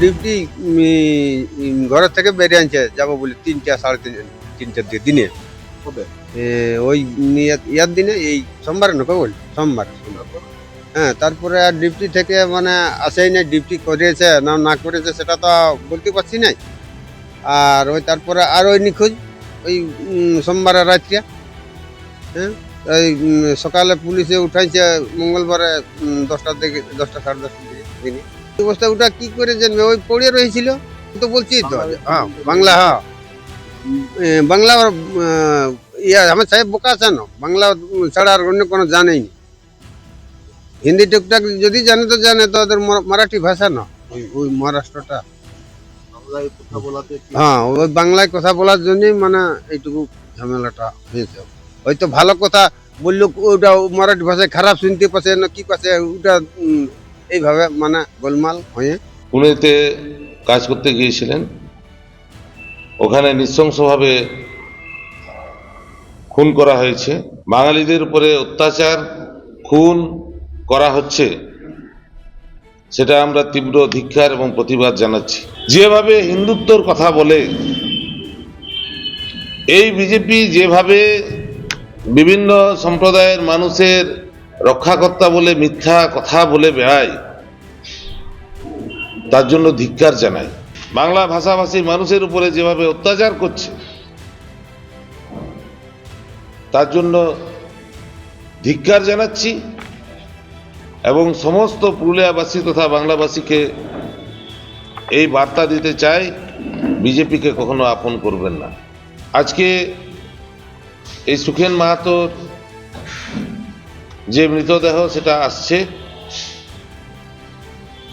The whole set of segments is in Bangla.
ডিউটি ঘরের থেকে বেরিয়ে আনছে যাবো বলে 3টা সাড়ে 3টার দিনে কবে? ওই ইয়ার দিনে এই সোমবার না বল সোমবার। হ্যাঁ, তারপরে আর ডিউটি থেকে মানে আসেই না, ডিউটি করেছে না না করেছে সেটা তো বলতে পারছি না। আর ওই তারপরে আর ওই নিখোঁজ ওই সোমবারের রাত্রে। হ্যাঁ, ওই সকালে পুলিশে উঠাইছে মঙ্গলবারে 10টার দিকে, 10টা সাড়ে 10টার দিকে এই অবস্থা। ওটা কি করে জানবে, ওই পড়ে রয়েছিল তো বলছি তো। হ্যাঁ বাংলা, হ্যাঁ বাংলা ইয়া আমার সাহেব বোকা আছে না, বাংলা ছাড়া আর অন্য কোনো জানেই নি। হিন্দি টুকটাক যদি জানে তো জানে, তো ওদের মারাঠি ভাষা না ওই মহারাষ্ট্রটা। বাংলায় কথা বলাতে হ্যাঁ, ওই বাংলায় কথা বলার জন্যই মানে এইটুকু ঝামেলাটা হয়েছে। হয়তো ভালো কথা বললো ওটা মারাঠি ভাষায় খারাপ শুনতে পাচ্ছে না কি পাচ্ছে, ওটা এইভাবে মানে গোলমাল হয়ে। পুনেতে কাজ করতে গিয়েছিলেন, ওখানে নৃশংসভাবে খুন করা হয়েছে। বাঙালিদের উপরে অত্যাচার, খুন করা হচ্ছে, সেটা আমরা তীব্র ধিক্কার এবং প্রতিবাদ জানাচ্ছি। যেভাবে হিন্দুত্বর কথা বলে এই বিজেপি, যেভাবে বিভিন্ন সম্প্রদায়ের মানুষের রক্ষাকর্তা বলে মিথ্যা কথা বলে বেড়ায়, তার জন্য ধিক্কার জানাই। বাংলা ভাষাভাষী মানুষের উপরে যেভাবে অত্যাচার করছে, তার জন্য ধিক্কার জানাচ্ছি এবং সমস্ত পুরুলিয়াবাসী তথা বাংলাবাসীকে এই বার্তা দিতে চাই, বিজেপিকে কখনো আপন করবেন না। আজকে এই সুখেন মাহাতোর যে মৃতদেহ সেটা আসছে,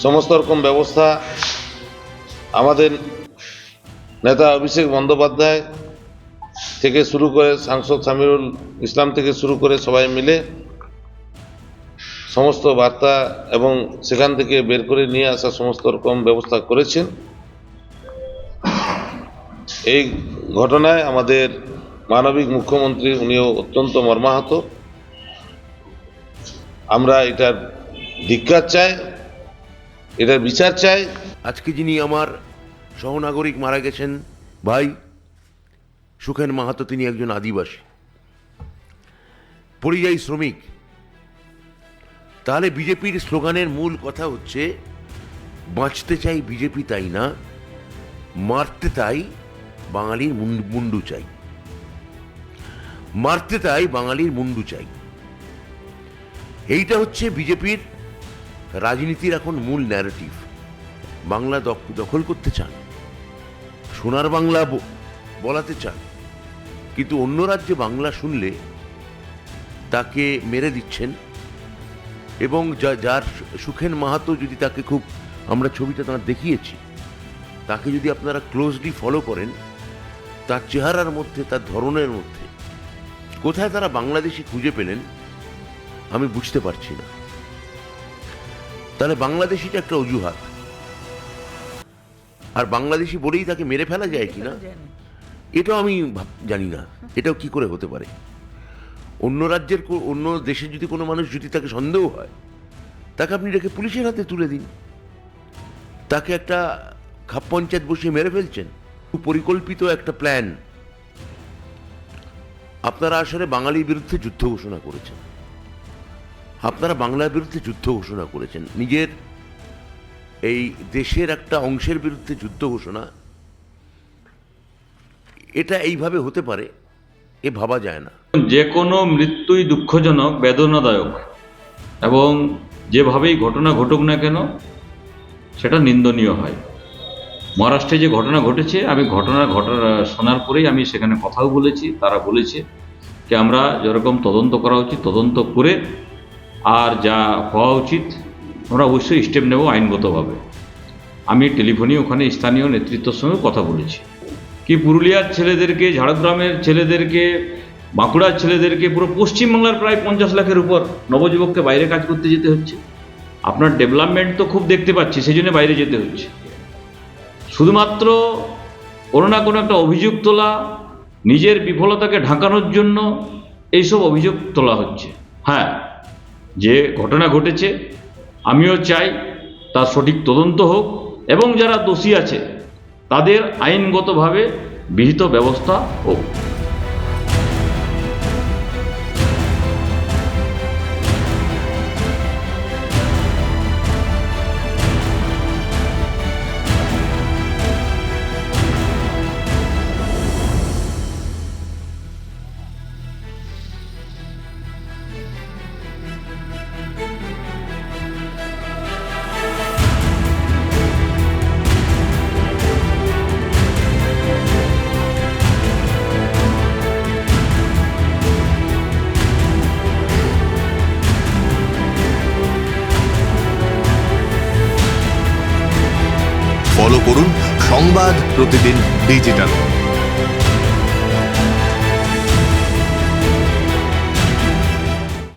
সমস্ত রকম ব্যবস্থা আমাদের নেতা অভিষেক বন্দ্যোপাধ্যায় থেকে শুরু করে সাংসদ সামিরুল ইসলাম থেকে শুরু করে সবাই মিলে সমস্ত বার্তা এবং সেখান থেকে বের করে নিয়ে আসা সমস্ত রকম ব্যবস্থা করেছেন। এই ঘটনায় আমাদের মানবিক মুখ্যমন্ত্রী উনিও অত্যন্ত মর্মাহত। আমরা এটার ধিক্কার চাই, এটার বিচার চাই। আজকে যিনি আমার সহনাগরিক মারা গেছেন ভাই সুখেন মাহাতো, তিনি একজন আদিবাসী পরিযায়ী শ্রমিক। তাহলে বিজেপির স্লোগানের মূল কথা হচ্ছে বাঁচতে চাই বিজেপি তাই না, মারতে তাই বাঙালির মুন্ডু চাই, মারতে তাই বাঙালির মুন্ডু চাই। এইটা হচ্ছে বিজেপির রাজনীতির এখন মূল ন্যারেটিভ। বাংলা দখল করতে চান, সোনার বাংলা বলাতে চান, কিন্তু অন্য রাজ্যে বাংলা শুনলে তাকে মেরে দিচ্ছেন। এবং যার সুখেন মাহাতো, যদি তাকে খুব, আমরা ছবিটা তাঁর দেখিয়েছি, তাকে যদি আপনারা ক্লোজলি ফলো করেন, তার চেহারার মধ্যে, তার ধরনের মধ্যে কোথায় তারা বাংলাদেশি খুঁজে পেলেন আমি বুঝতে পারছি না। তাহলে বাংলাদেশিটা একটা অজুহাত, আর বাংলাদেশি বলেই তাকে মেরে ফেলা যায় কিনা এটাও আমি জানি না। এটাও কি করে হতে পারে? অন্য রাজ্যের, অন্য দেশের যদি কোনো মানুষ যদি তাকে সন্দেহ হয়, তাকে আপনি রেখে পুলিশের হাতে তুলে দিন। তাকে একটা খাপ পঞ্চায়েত বসিয়ে মেরে ফেলছেন। পরিকল্পিত একটা প্ল্যান। আপনারা আসলে বাঙালির বিরুদ্ধে যুদ্ধ ঘোষণা করেছেন, আপনারা বাংলার বিরুদ্ধে যুদ্ধ ঘোষণা করেছেন, নিজের এই দেশের একটা অংশের বিরুদ্ধে যুদ্ধ ঘোষণা। এটা এইভাবে হতে পারে এ ভাবা যায় না। যে কোনো মৃত্যুই দুঃখজনক, বেদনাদায়ক, এবং যেভাবেই ঘটনা ঘটুক না কেন সেটা নিন্দনীয় হয়। মহারাষ্ট্রে যে ঘটনা ঘটেছে, আমি ঘটনা শোনার পরেই আমি সেখানে কথাও বলেছি। তারা বলেছে যে আমরা যেরকম তদন্ত করা উচিত তদন্ত করে, আর যা হওয়া উচিত আমরা অবশ্যই স্টেপ নেব আইনগতভাবে। আমি টেলিফোনে ওখানে স্থানীয় নেতৃত্বের সঙ্গে কথা বলেছি। কি পুরুলিয়ার ছেলেদেরকে, ঝাড়গ্রামের ছেলেদেরকে, বাঁকুড়ার ছেলেদেরকে, পুরো পশ্চিমবাংলার প্রায় 50 লাখের উপর নবযুবককে বাইরে কাজ করতে যেতে হচ্ছে। আপনার ডেভেলপমেন্ট তো খুব দেখতে পাচ্ছি, সেই জন্য বাইরে যেতে হচ্ছে। শুধুমাত্র কোনো না কোনো একটা অভিযোগ তোলা, নিজের বিফলতাকে ঢাকানোর জন্য এইসব অভিযোগ তোলা হচ্ছে। হ্যাঁ, যে ঘটনা ঘটেছে আমিও চাই তার সঠিক তদন্ত হোক, এবং যারা দোষী আছে তাদের আইনগতভাবে বিহিত ব্যবস্থা হোক। ফলো করুন সংবাদ প্রতিদিন ডিজিটাল।